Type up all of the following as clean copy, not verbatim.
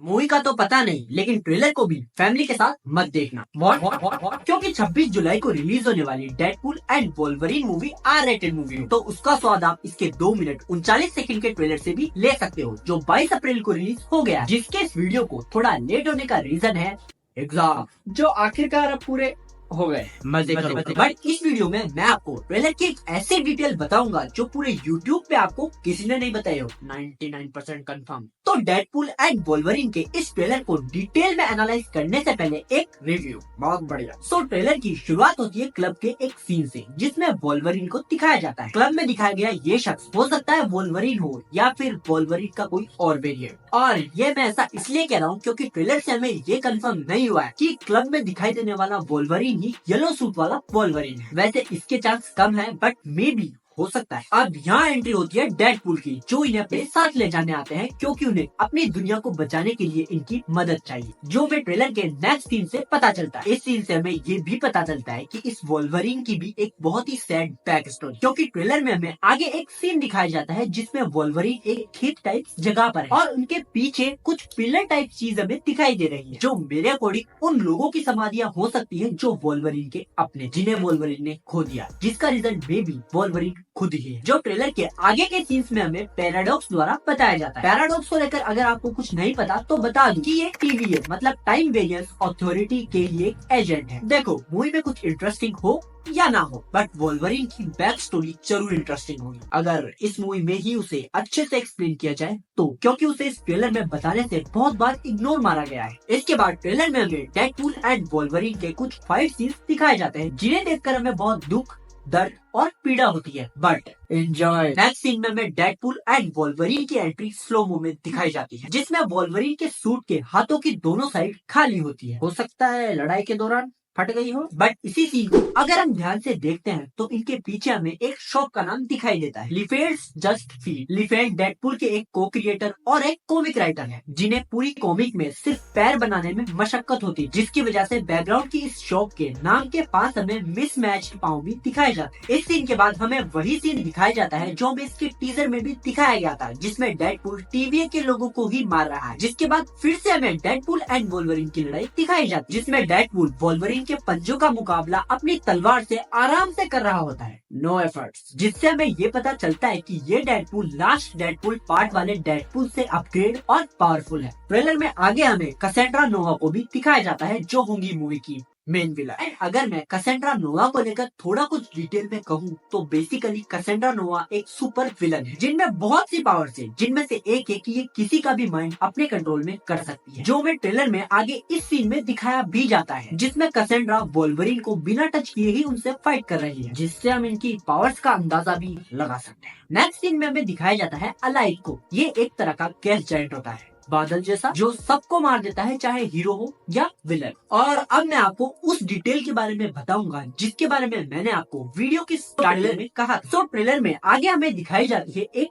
Movie का तो पता नहीं, लेकिन ट्रेलर को भी फैमिली के साथ मत देखना। What? क्योंकि 26 जुलाई को रिलीज होने वाली Deadpool and Wolverine movie R rated movie है, तो उसका स्वाद आप इसके 2 मिनट 39 सेकंड के ट्रेलर से भी ले सकते हो, जो 22 अप्रैल को रिलीज हो गया। जिसके इस वीडियो को थोड़ा लेट होने का रीजन है एग्जाम, जो आखिरकार अब पूरे हो गए। मजे करो। बट इस वीडियो में मैं आपको ट्रेलर की एक ऐसे डिटेल बताऊंगा जो पूरे YouTube पे आपको किसी ने नहीं बताए हो, 99% कंफर्म। तो डेडपूल एंड वोल्वरीन के इस ट्रेलर को डिटेल में एनालाइज करने से पहले एक रिव्यू। बहुत बढ़िया। सो ट्रेलर की शुरुआत होती है क्लब के एक सीन से, जिसमें वोल्वरीन को दिखाया जाता है। क्लब में दिखाया गया ये शख्स हो सकता है वोल्वरीन हो या फिर वोल्वरीन का कोई और वेरिएंट। और ये मैं ऐसा इसलिए कह रहा हूँ क्योंकि ट्रेलर से हमें ये कंफर्म नहीं हुआ है कि क्लब में दिखाई देने वाला वोल्वरीन ही येलो सूट वाला वोल्वरीन है। वैसे इसके चांस कम है, बट मे बी हो सकता है। अब यहाँ एंट्री होती है डेडपूल की, जो इन्हें अपने साथ ले जाने आते हैं क्योंकि उन्हें अपनी दुनिया को बचाने के लिए इनकी मदद चाहिए, जो हमें ट्रेलर के नेक्स्ट सीन से पता चलता है। इस सीन से हमें ये भी पता चलता है कि इस वोल्वरीन की भी एक बहुत ही सैड बैक स्टोरी, क्योंकि ट्रेलर में हमें आगे एक सीन दिखाया जाता है जिसमें वोल्वरीन एक खेत टाइप जगह पर है और उनके पीछे कुछ पिलर टाइप चीज हमें दिखाई दे रही है, जो मेरे अकॉर्डिंग उन लोगों की समाधियाँ हो सकती है जो वोल्वरीन के अपने, जिन्हें वोल्वरीन ने खो दिया, जिसका रीजन मे बी वोल्वरीन खुद ही है, जो ट्रेलर के आगे के सीन्स में हमें पैराडॉक्स द्वारा बताया जाता है। पैराडॉक्स को लेकर अगर आपको कुछ नहीं पता तो बता दूं कि ये TVA मतलब टाइम वेरिएंस अथॉरिटी के लिए एक एजेंट है। देखो, मूवी में कुछ इंटरेस्टिंग हो या ना हो, बट वोल्वरीन की बैक स्टोरी जरूर इंटरेस्टिंग होगी अगर इस मूवी में ही उसे अच्छे से एक्सप्लेन किया जाए तो, क्योंकि उसे इस ट्रेलर में बताने से बहुत बार इग्नोर मारा गया है। इसके बाद ट्रेलर में हमें डेडपूल एंड वोल्वरीन के कुछ फाइट सीन्स दिखाए जाते हैं, जिन्हें देखकर हमें बहुत दुख, दर्द और पीड़ा होती है, बट एंजॉय। नेक्स्ट सीन में हमें डेडपूल एंड वोल्वरीन की एंट्री स्लो मो में दिखाई जाती है, जिसमें वोल्वरीन के सूट के हाथों की दोनों साइड खाली होती है। हो सकता है लड़ाई के दौरान फट गई हो, बट इसी सीन को अगर हम ध्यान से देखते हैं तो इनके पीछे हमें एक शॉप का नाम दिखाई देता है, लिफेड्स जस्ट फीड। लिफेड डेडपूल के एक को क्रिएटर और एक कॉमिक राइटर है, जिन्हें पूरी कॉमिक में सिर्फ पैर बनाने में मशक्कत होती है, जिसकी वजह से बैकग्राउंड की इस शॉप के नाम के पास हमें मिसमैच पाँव भी दिखाए जाते हैं। इस सीन के बाद हमें वही सीन दिखाया जाता है जो हमें इसके टीजर में भी दिखाया गया था, जिसमें डेडपूल TVA के लोगों को ही मार रहा है। जिसके बाद फिर से हमें डेडपूल एंड वोल्वरीन की लड़ाई दिखाई जाती है, जिसमें डेडपूल वोल्वरीन के पंजों का मुकाबला अपनी तलवार से आराम से कर रहा होता है, नो एफर्ट्स, जिससे हमें ये पता चलता है कि ये डेडपूल लास्ट डेडपूल पार्ट वाले डेडपूल से अपग्रेड और पावरफुल है। ट्रेलर में आगे हमें कैसेंड्रा नोवा को भी दिखाया जाता है, जो होंगी मूवी की मेन विलन। एंड अगर मैं कैसेंड्रा नोवा को लेकर थोड़ा कुछ डिटेल में कहूँ तो बेसिकली कैसेंड्रा नोवा एक सुपर विलन है, जिनमें बहुत सी पावर्स है, जिनमें से एक है कि ये किसी का भी माइंड अपने कंट्रोल में कर सकती है, जो हमें ट्रेलर में आगे इस सीन में दिखाया भी जाता है, जिसमें कैसेंड्रा वोल्वरीन को बिना टच किए ही उनसे फाइट कर रही है, जिससे हम इनकी पावर्स का अंदाजा भी लगा सकते हैं। नेक्स्ट सीन में हमें दिखाया जाता है अलाइव को। ये एक तरह का गैस जायंट होता है, बादल जैसा, जो सबको मार देता है, चाहे हीरो हो या विलन। और अब मैं आपको उस डिटेल के बारे में बताऊंगा जिसके बारे में मैंने आपको वीडियो के ट्रेलर में कहा। तो ट्रेलर में आगे हमें दिखाई जाती है एक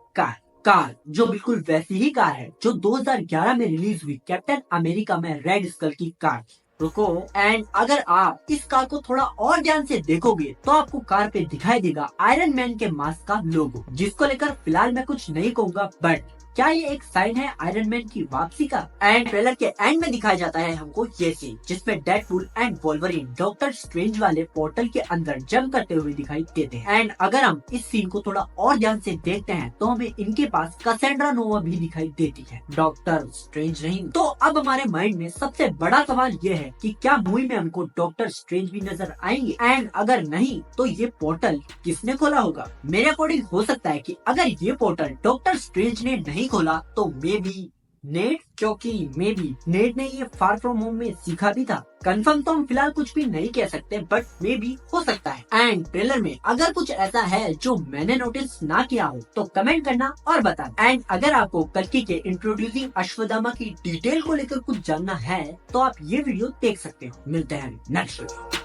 कार जो बिल्कुल वैसी ही कार है जो 2011 में रिलीज हुई कैप्टन अमेरिका में रेड स्कल की कार। रुको, एंड अगर आप इस कार को थोड़ा और ध्यान से देखोगे तो आपको कार पे दिखाई देगा आयरन मैन के मास्क का लोगो, जिसको लेकर फिलहाल मैं कुछ नहीं कहूँगा, बट क्या ये एक साइन है आयरन मैन की वापसी का। एंड ट्रेलर के एंड में दिखाया जाता है हमको ये सीन, जिसमें Deadpool and Wolverine doctor strange वाले पोर्टल के अंदर जंग करते हुए दिखाई देते हैं। एंड अगर हम इस सीन को थोड़ा और ध्यान से देखते हैं तो हमें इनके पास कैसेंड्रा नोवा भी दिखाई देती है, डॉक्टर स्ट्रेंज नहीं। तो अब हमारे माइंड में सबसे बड़ा सवाल ये है कि क्या मूवी में हमको डॉक्टर स्ट्रेंज भी नजर आएंगे, एंड अगर नहीं तो ये पोर्टल किसने खोला होगा। मेरे अकॉर्डिंग हो सकता है कि अगर ये पोर्टल डॉक्टर स्ट्रेंज ने नहीं खोला तो मे बी नेट, क्योंकि मे बी नेट ने ये फार फ्रॉम होम में सीखा भी था। कंफर्म तो हम फिलहाल कुछ भी नहीं कह सकते, बट मे बी हो सकता है। एंड ट्रेलर में अगर कुछ ऐसा है जो मैंने नोटिस ना किया हो तो कमेंट करना और बताना। एंड अगर आपको कल्कि के इंट्रोड्यूसिंग अश्वत्थामा की डिटेल को लेकर कुछ जानना है तो आप ये वीडियो देख सकते हो। मिलते हैं नेक्स्ट वीडियो।